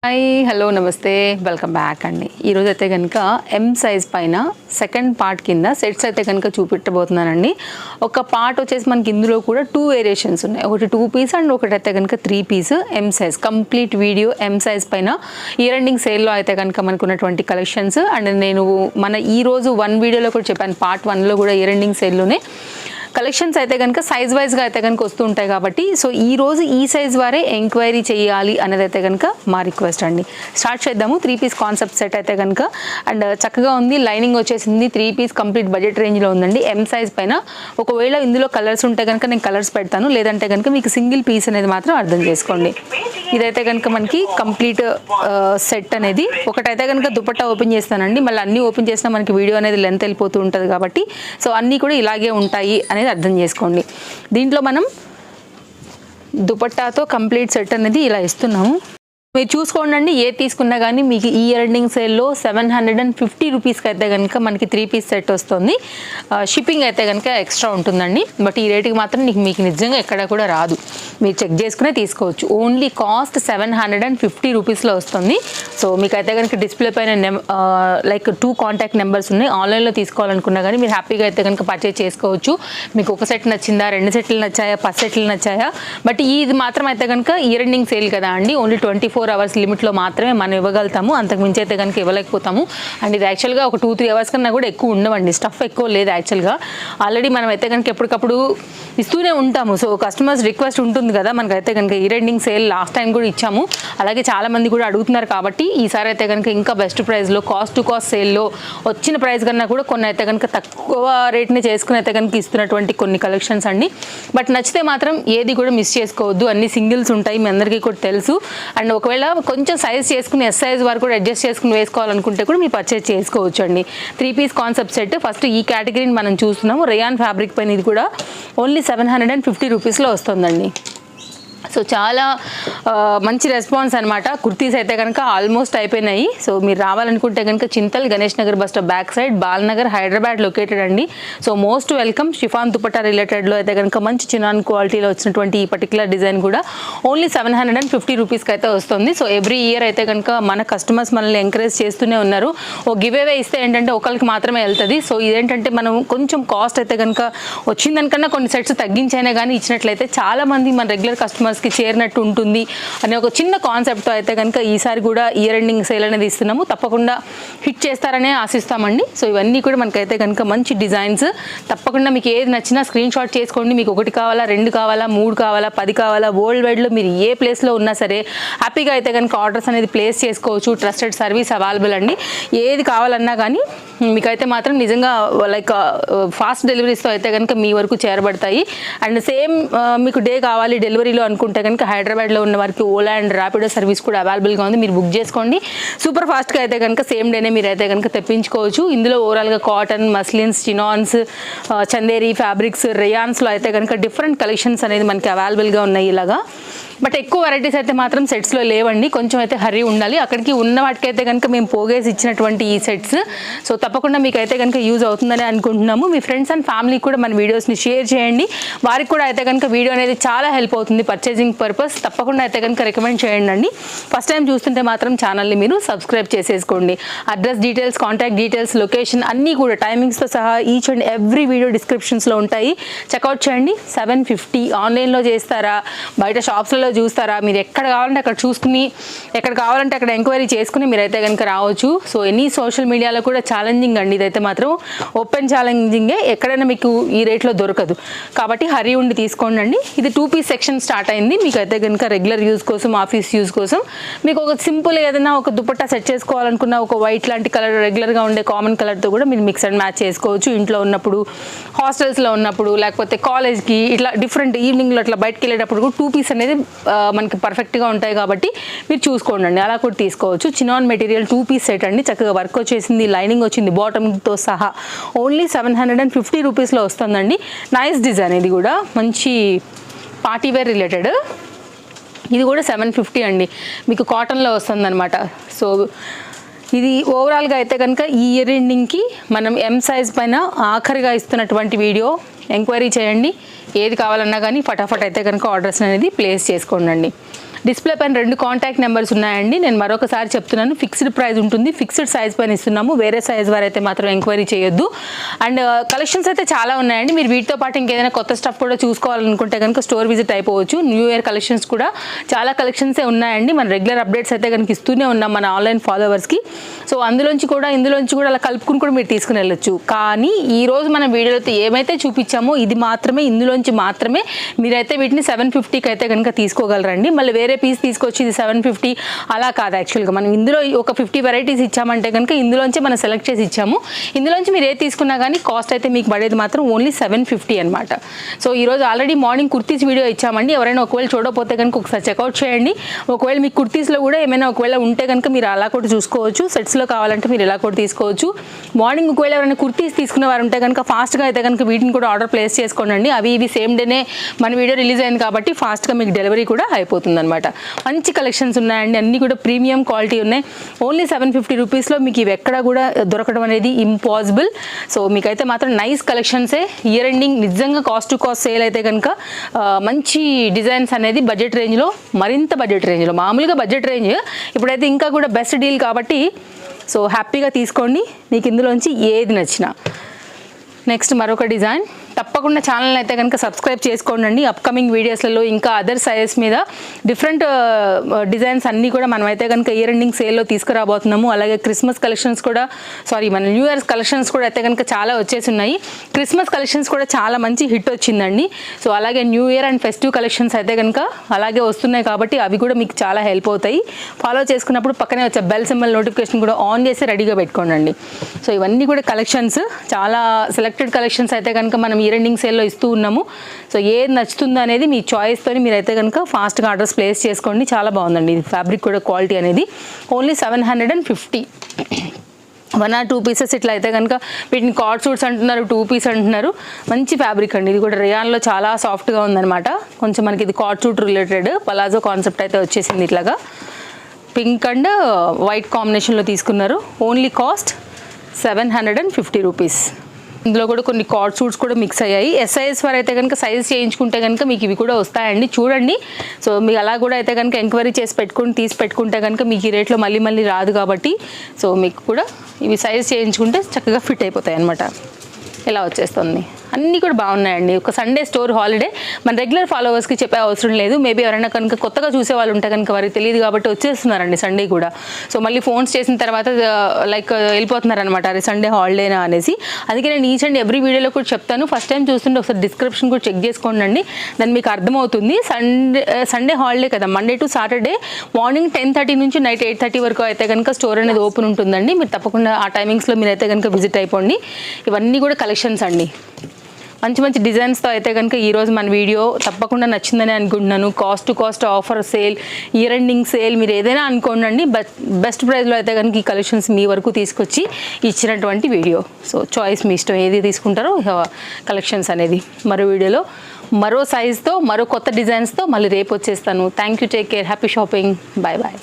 Hi hello నమస్తే welcome back అండి. ఈరోజు అయితే కనుక ఎం సైజ్ పైన సెకండ్ పార్ట్ కింద సెట్స్ అయితే కనుక చూపెట్టబోతున్నానండి. ఒక పార్ట్ వచ్చేసి మనకి ఇందులో కూడా 2 వేరియేషన్స్ ఉన్నాయి. ఒకటి 2 పీస్ అండ్ ఒకటి అయితే కనుక 3 piece M size. Complete video M size పైన ఇయర్ ఎండింగ్ సేల్లో అయితే కనుక మనకు ఉన్నటువంటి కలెక్షన్స్. అండ్ నేను ఈ రోజు 1 వీడియోలో కూడా చెప్పాను, పార్ట్ 1లో కూడా ఇయర్ ఎండింగ్ సేల్లోనే కలెక్షన్స్ అయితే కనుక సైజ్ వైజ్గా అయితే కనుక వస్తూ ఉంటాయి కాబట్టి సో ఈ రోజు ఈ సైజ్ వారే ఎంక్వైరీ చేయాలి అనేది అయితే కనుక మా రిక్వెస్ట్ అండి. స్టార్ట్ చేద్దాము. 3 పీస్ కాన్సెప్ట్ సెట్ అయితే కనుక అండ్ చక్కగా ఉంది. లైనింగ్ వచ్చేసింది. 3 పీస్ కంప్లీట్ బడ్జెట్ రేంజ్లో ఉందండి. ఎం సైజ్ పైన ఒకవేళ ఇందులో కలర్స్ ఉంటే కనుక నేను కలర్స్ పెడతాను, లేదంటే కనుక మీకు సింగిల్ పీస్ అనేది మాత్రం అర్థం చేసుకోండి. ఇదైతే కనుక మనకి కంప్లీట్ సెట్ అనేది. ఒకటైతే కనుక దుపట్టా ఓపెన్ చేస్తానండి, మళ్ళీ అన్నీ ఓపెన్ చేసినా మనకి వీడియో అనేది లెంత్ వెళ్ళిపోతూ ఉంటుంది కాబట్టి సో అన్నీ కూడా ఇలాగే ఉంటాయి అనేది అర్థం చేసుకోండి. దీంట్లో మనం దుపట్టాతో కంప్లీట్ సెట్ అనేది ఇలా ఇస్తున్నాము. మీరు చూసుకోండి, ఏ తీసుకున్నా కానీ మీకు ఈ ఇయర్ ఎండింగ్ సేల్లో 750 రూపీస్కి అయితే కనుక మనకి 3 పీస్ సెట్ వస్తుంది. షిప్పింగ్ అయితే కనుక ఎక్స్ట్రా ఉంటుందండి. బట్ ఈ రేటుకి మాత్రం మీకు నిజంగా ఎక్కడ కూడా రాదు. మీరు చెక్ చేసుకునే తీసుకోవచ్చు. ఓన్లీ కాస్ట్ 750 రూపీస్లో వస్తుంది. సో మీకైతే కనుక డిస్ప్లే పైన లైక్ 2 కాంటాక్ట్ నెంబర్స్ ఉన్నాయి. ఆన్లైన్లో తీసుకోవాలనుకున్నా కానీ మీరు హ్యాపీగా అయితే కనుక పర్చేజ్ చేసుకోవచ్చు. మీకు ఒక సెట్ నచ్చిందా, 2 సెట్లు నచ్చాయా, 10 సెట్లు నచ్చాయా. బట్ ఇది మాత్రం అయితే కనుక ఇయర్ ఎండింగ్ సేల్ కదా అండి. ఓన్లీ 24 అవర్స్ లిమిట్లో మాత్రమే మనం ఇవ్వగలుగుతాము. అంతకు మించి అయితే కనుక ఇవ్వలేకపోతాము. అండ్ ఇది యాక్చువల్గా ఒక 2-3 అవర్స్ కన్నా కూడా ఎక్కువ ఉండవండి. స్టఫ్ ఎక్కువ లేదు యాక్చువల్గా. ఆల్రెడీ మనం అయితే కనుక ఎప్పటికప్పుడు ఇస్తూనే ఉంటాము. సో కస్టమర్స్ రిక్వెస్ట్ ఉంటుంది కదా మనకైతే కనుక. Year ending sale last time కూడా ఇచ్చాము. అలాగే చాలామంది కూడా అడుగుతున్నారు కాబట్టి ఈసారి అయితే కనుక ఇంకా బెస్ట్ ప్రైస్లో కాస్ట్ టు కాస్ట్ సేల్లో వచ్చిన ప్రైస్ కన్నా కూడా కొన్ని అయితే కనుక తక్కువ రేట్ని చేసుకుని అయితే కనుక ఇస్తున్నటువంటి కొన్ని కలెక్షన్స్ అండి. బట్ నచ్చితే మాత్రం ఏది కూడా మిస్ చేసుకోవద్దు. అన్ని సింగిల్స్ ఉంటాయి, మీ అందరికీ కూడా తెలుసు. అండ్ ఒకవేళ కొంచెం సైజ్ చేసుకుని ఎస్ సైజ్ వరకు కూడా అడ్జస్ట్ చేసుకుని వేసుకోవాలనుకుంటే కూడా మీరు పర్చేజ్ చేసుకోవచ్చు అండి. 3 పీస్ కాన్సెప్ట్ సెట్. ఫస్ట్ ఈ కేటగిరీని మనం చూస్తున్నాము. రేయాన్ ఫ్యాబ్రిక్ పైన ఇది కూడా ఓన్లీ 750 రూపీస్లో వస్తుందండి. సో చాలా మంచి రెస్పాన్స్ అనమాట. కుర్తీస్ అయితే కనుక ఆల్మోస్ట్ అయిపోయినాయి. సో మీరు రావాలనుకుంటే కనుక Chintal Ganesh Nagar bus stop back side Balnagar Hyderabad located అండి. So most welcome. Chiffon dupatta రిలేటెడ్లో అయితే కనుక మంచి చినాన్ క్వాలిటీలో వచ్చినటువంటి ఈ పర్టికులర్ డిజైన్ కూడా ఓన్లీ 750 రూపీస్కి అయితే వస్తుంది. సో ఎవ్రీ ఇయర్ అయితే కనుక మన కస్టమర్స్ మనల్ని ఎంకరేజ్ చేస్తూనే ఉన్నారు. ఓ గివ్ అవే ఇస్తే ఏంటంటే ఒకరికి మాత్రమే వెళ్తుంది. సో ఇదేంటంటే మనం కొంచెం కాస్ట్ అయితే కనుక వచ్చిందనికన్నా కొన్ని సెట్స్ తగ్గించైనా కానీ ఇచ్చినట్లయితే చాలామంది మన రెగ్యులర్ కస్టమర్స్కి చేరినట్టు ఉంటుంది అనే ఒక చిన్న కాన్సెప్ట్తో అయితే కనుక ఈసారి కూడా ఇయర్ ఎండింగ్ సేల్ అనేది ఇస్తున్నాము. తప్పకుండా హిట్ చేస్తారనే ఆశిస్తామండి. సో ఇవన్నీ కూడా మనకైతే కనుక మంచి డిజైన్స్. తప్పకుండా మీకు ఏది నచ్చినా స్క్రీన్ షాట్ చేసుకోండి. మీకు 1 కావాలా, 2 కావాలా, 3 కావాలా, 10 కావాలా, వరల్డ్ వైడ్లో మీరు ఏ ప్లేస్లో ఉన్నా సరే హ్యాపీగా అయితే కనుక ఆర్డర్స్ అనేది ప్లేస్ చేసుకోవచ్చు. ట్రస్టెడ్ సర్వీస్ అవైలబుల్ అండి. ఏది కావాలన్నా కానీ మీకైతే మాత్రం నిజంగా లైక్ ఫాస్ట్ డెలివరీస్తో అయితే కనుక మీ వరకు చేరబడతాయి. అండ్ సేమ్ మీకు డే కావాలి డెలివరీలో అనుకుంటే కనుక హైదరాబాద్లో ఉన్న వారికి ఓలా అండ్ ర్యాపిడో సర్వీస్ కూడా అవైలబుల్గా ఉంది. మీరు బుక్ చేసుకోండి. సూపర్ ఫాస్ట్గా అయితే కనుక సేమ్ డేనే మీరు అయితే కనుక తెప్పించుకోవచ్చు. ఇందులో ఓవరాల్గా cotton, muslins, chinons, Chanderi fabrics, రేయాన్స్లో అయితే కనుక డిఫరెంట్ కలెక్షన్స్ అనేది మనకి అవైలబుల్గా ఉన్నాయి ఇలాగా. బట్ ఎక్కువ వెరైటీస్ అయితే మాత్రం సెట్స్లో లేవండి. కొంచెం అయితే హరీ ఉండాలి. అక్కడికి ఉన్న వాటికైతే కనుక మేము పోగేసి ఇచ్చినటువంటి ఈ సెట్స్. సో తప్పకుండా మీకు అయితే కనుక యూజ్ అవుతుందని అనుకుంటున్నాము. మీ ఫ్రెండ్స్ అండ్ ఫ్యామిలీకి కూడా మన వీడియోస్ని షేర్ చేయండి. వారికి కూడా అయితే కనుక వీడియో అనేది చాలా హెల్ప్ అవుతుంది పర్చేజింగ్ పర్పస్. తప్పకుండా అయితే కనుక రికమెండ్ చేయండి అండి. ఫస్ట్ టైం చూస్తుంటే మాత్రం ఛానల్ని మీరు సబ్స్క్రైబ్ చేసేసుకోండి. Address details, contact details, location అన్నీ కూడా టైమింగ్స్తో సహా ఈచ్ అండ్ ఎవ్రీ వీడియో డిస్క్రిప్షన్స్లో ఉంటాయి. చెక్అవుట్ చేయండి. 750 ఆన్లైన్లో చేస్తారా, బయట షాప్స్లలో చూస్తారా, మీరు ఎక్కడ కావాలంటే అక్కడ చూసుకుని, ఎక్కడ కావాలంటే అక్కడ ఎంక్వైరీ చేసుకుని మీరైతే కనుక రావచ్చు. సో ఎనీ సోషల్ మీడియాలో కూడా ఛాలెంజింగ్ అండి. ఇదైతే మాత్రం ఓపెన్ ఛాలెంజింగే. ఎక్కడైనా మీకు ఈ రేట్లో దొరకదు కాబట్టి హరీ ఉండి తీసుకోండి అండి. ఇది 2 పీస్ సెక్షన్ స్టార్ట్ అయింది. మీకు అయితే కనుక రెగ్యులర్ యూజ్ కోసం, ఆఫీస్ యూజ్ కోసం మీకు ఒక సింపుల్ ఏదైనా ఒక దుపట్టా సెట్ చేసుకోవాలనుకున్న ఒక వైట్ లాంటి కలర్ రెగ్యులర్గా ఉండే కామన్ కలర్తో కూడా మీరు మిక్స్ అండ్ మ్యాచ్ చేసుకోవచ్చు. ఇంట్లో ఉన్నప్పుడు, హాస్టల్స్లో ఉన్నప్పుడు, లేకపోతే కాలేజ్కి ఇట్లా డిఫరెంట్ ఈవినింగ్లో అట్లా బయటకు వెళ్ళేటప్పుడు కూడా 2 పీస్ అనేది మనకి పర్ఫెక్ట్గా ఉంటాయి కాబట్టి మీరు చూసుకోండి అండి. అలా కూడా తీసుకోవచ్చు. చినాన్ మెటీరియల్ 2 పీస్ సెట్ అండి. చక్కగా వర్క్ వచ్చేసింది, లైనింగ్ వచ్చింది బాటమ్తో సహా. ఓన్లీ 750 రూపీస్లో వస్తుందండి. Nice design. ఇది కూడా మంచి పార్టీవేర్ రిలేటెడ్. ఇది కూడా 750 అండి. మీకు కాటన్లో వస్తుంది అనమాట. సో ఇది ఓవరాల్గా అయితే కనుక ఈ ఇయర్ ఎండింగ్కి మనం ఎం సైజ్ పైన ఆఖరిగా ఇస్తున్నటువంటి వీడియో. ఎంక్వైరీ చేయండి. ఏది కావాలన్నా కానీ ఫటాఫట్ అయితే కనుక ఆర్డర్స్ అనేది ప్లేస్ చేసుకోండి. డిస్ప్లే పైన 2 కాంటాక్ట్ నెంబర్స్ ఉన్నాయండి. నేను మరొకసారి చెప్తున్నాను, ఫిక్స్డ్ ప్రైస్ ఉంటుంది, ఫిక్స్డ్ సైజ్ పైన ఇస్తున్నాము. వేరే సైజ్ వారు అయితే మాత్రం ఎంక్వైరీ చేయొద్దు. అండ్ కలెక్షన్స్ అయితే చాలా ఉన్నాయండి. మీరు వీటితో పాటు ఇంకేదైనా కొత్త స్టఫ్ కూడా చూసుకోవాలనుకుంటే కనుక స్టోర్ విజిట్ అయిపోవచ్చు. న్యూ ఇయర్ కలెక్షన్స్ కూడా చాలా కలెక్షన్సే ఉన్నాయండి. మన రెగ్యులర్ అప్డేట్స్ అయితే కనుక ఇస్తూనే ఉన్నాం మన ఆన్లైన్ ఫాలోవర్స్కి. సో ఇందులోంచి కూడా అలా కలుపుకుని కూడా మీరు తీసుకుని వెళ్ళొచ్చు. కానీ ఈరోజు మన వీడియోలో ఏమైతే చూపించామో ఇది మాత్రమే, ఇందులోంచి మాత్రమే మీరైతే వీటిని 750కి అయితే కనుక తీసుకోగలరండి. మళ్ళీ వేరే పీస్ తీసుకొచ్చి ఇది 750 అలా కాదు. యాక్చువల్గా మనం ఇందులో ఒక 50 వెరైటీస్ ఇచ్చామంటే కనుక ఇందులోంచి మనం సెలెక్ట్ చేసి ఇచ్చాము. ఇందులోంచి మీరు ఏది తీసుకున్నా కానీ కాస్ట్ అయితే మీకు పడేది మాత్రం ఓన్లీ 750 అనమాట. సో ఈరోజు ఆల్రెడీ మార్నింగ్ కుర్తీస్ వీడియో ఇచ్చామండి. ఎవరైనా ఒకవేళ చూడకపోతే కనుక ఒకసారి చెక్అవుట్ చేయండి. ఒకవేళ మీకు కుర్తీస్లో కూడా ఏమైనా ఒకవేళ ఉంటే కనుక మీరు అలా కూడా చూసుకోవచ్చు. సెట్స్లో కావాలంటే మీరు ఇలా కూడా తీసుకోవచ్చు. మార్నింగ్ ఒకవేళ ఎవరైనా కుర్తీస్ తీసుకునే వారు ఉంటే కనుక ఫాస్ట్గా అయితే కనుక వీటిని కూడా ఆర్డర్ ప్లేస్ చేసుకోండి. అవి ఇవి సేమ్ డేనే మన వీడియో రిలీజ్ అయింది కాబట్టి ఫాస్ట్గా మీకు డెలివరీ కూడా అయిపోతుంది అనమాట. మంచి కలెక్షన్స్ ఉన్నాయండి, అన్నీ కూడా ప్రీమియం క్వాలిటీ ఉన్నాయి. ఓన్లీ 750 రూపీస్లో మీకు ఇవి ఎక్కడ కూడా దొరకడం అనేది ఇంపాసిబుల్. సో మీకైతే మాత్రం నైస్ కలెక్షన్సే. ఇయర్ ఎండింగ్ నిజంగా కాస్ట్ టు కాస్ట్ సేల్ అయితే కనుక మంచి డిజైన్స్ అనేది బడ్జెట్ రేంజ్లో, మరింత బడ్జెట్ రేంజ్లో, మామూలుగా బడ్జెట్ రేంజ్ ఇప్పుడైతే ఇంకా కూడా బెస్ట్ డీల్ కాబట్టి సో హ్యాపీగా తీసుకోండి మీకు ఇందులోంచి ఏది నచ్చినా. నెక్స్ట్ మరొక డిజైన్. తప్పకుండా ఛానల్ అయితే కనుక సబ్స్క్రైబ్ చేసుకోండి. అప్కమింగ్ వీడియోస్లలో ఇంకా అదర్ సైజెస్ మీద డిఫరెంట్ డిజైన్స్ అన్నీ కూడా మనమైతే కనుక ఇయర్ ఎండింగ్ సేల్లో తీసుకురాబోతున్నాము. అలాగే క్రిస్మస్ కలెక్షన్స్ కూడా మన న్యూ ఇయర్స్ కలెక్షన్స్ కూడా అయితే కనుక చాలా వచ్చేసి ఉన్నాయి. క్రిస్మస్ కలెక్షన్స్ కూడా చాలా మంచి హిట్ వచ్చిందండి. సో అలాగే new year and festive collections అయితే కనుక అలాగే వస్తున్నాయి కాబట్టి అవి కూడా మీకు చాలా హెల్ప్ అవుతాయి. ఫాలో చేసుకున్నప్పుడు పక్కనే వచ్చే బెల్ సింబల్ నోటిఫికేషన్ కూడా ఆన్ చేసి రెడీగా పెట్టుకోండి. సో ఇవన్నీ కూడా కలెక్షన్స్, చాలా సెలెక్టెడ్ కలెక్షన్స్ అయితే కనుక మనం ఇయర్ ఎండింగ్ సేల్లో ఇస్తూ ఉన్నాము. సో ఏది నచ్చుతుందో అనేది మీ చాయిస్తో మీరైతే కనుక ఫాస్ట్గా ఆర్డర్స్ ప్లేస్ చేసుకోండి. చాలా బాగుందండి ఇది ఫ్యాబ్రిక్ కూడా క్వాలిటీ అనేది. ఓన్లీ 750. 1 or 2 పీసెస్ ఇట్లా అయితే కనుక వీటిని కార్డ్ సూట్స్ అంటున్నారు, 2 పీస్ అంటున్నారు. మంచి ఫ్యాబ్రిక్ అండి. ఇది కూడా రేయాన్లో చాలా సాఫ్ట్గా ఉందన్నమాట. కొంచెం మనకి ఇది card suit related palazzo concept అయితే వచ్చేసింది. ఇట్లాగా పింక్ అండ్ వైట్ కాంబినేషన్లో తీసుకున్నారు. Only cost 750 rupees. ఇందులో కూడా కొన్ని కార్డ్ సూట్స్ కూడా మిక్స్ అయ్యాయి. ఎస్ఐఎస్ వారు అయితే కనుక సైజ్ చేయించుకుంటే కనుక మీకు ఇవి కూడా వస్తాయండి. చూడండి. సో మీకు అలా కూడా అయితే కనుక ఎంక్వైరీ చేసి తీసి పెట్టుకుంటే కనుక మీకు ఈ రేట్లో మళ్ళీ రాదు కాబట్టి సో మీకు కూడా ఇవి సైజ్ చేయించుకుంటే చక్కగా ఫిట్ అయిపోతాయి అన్నమాట. ఇలా వచ్చేస్తుంది. అన్నీ కూడా బాగున్నాయండి. ఒక సండే స్టోర్ హాలిడే. మన రెగ్యులర్ ఫాలోవర్స్కి చెప్పే అవసరం లేదు. మేబీ ఎవరైనా కనుక కొత్తగా చూసే వాళ్ళు ఉంటే కనుక వారికి తెలియదు కాబట్టి వచ్చేస్తున్నారండి సండే కూడా. సో మళ్ళీ ఫోన్స్ చేసిన తర్వాత వెళ్ళిపోతున్నారనమాట అది సండే హాలిడేనా అనేసి. అందుకే నేను ఈచ్ అండ్ ఎవ్రీ వీడియోలో కూడా చెప్తాను. ఫస్ట్ టైం చూస్తుంటే ఒకసారి డిస్క్రిప్షన్ కూడా చెక్ చేసుకోండి. దాన్ని మీకు అర్థమవుతుంది. సండే హాలిడే కదా, మండే టు సాటర్డే మార్నింగ్ 10:30 నుంచి నైట్ 8:30 వరకు అయితే కనుక స్టోర్ అనేది ఓపెన్ ఉంటుందండి. మీరు తప్పకుండా ఆ టైమింగ్స్లో మీరు అయితే కనుక విజిట్ అయిపోండి. ఇవన్నీ కూడా కలెక్షన్స్ అండి. మంచి డిజైన్స్తో అయితే కనుక ఈరోజు మన వీడియో తప్పకుండా నచ్చిందని అనుకుంటున్నాను. Cost to cost offer sale, year ending sale మీరు ఏదైనా అనుకోండి. బెస్ట్ ప్రైస్లో అయితే కనుక ఈ కలెక్షన్స్ మీ వరకు తీసుకొచ్చి ఇచ్చినటువంటి వీడియో. సో చాయిస్ మీ ఇష్టం, ఏది తీసుకుంటారో కలెక్షన్స్ అనేది. మరో వీడియోలో మరో సైజ్తో మరో కొత్త డిజైన్స్తో మళ్ళీ రేపు వచ్చేస్తాను. Thank you, take care, happy shopping, bye bye.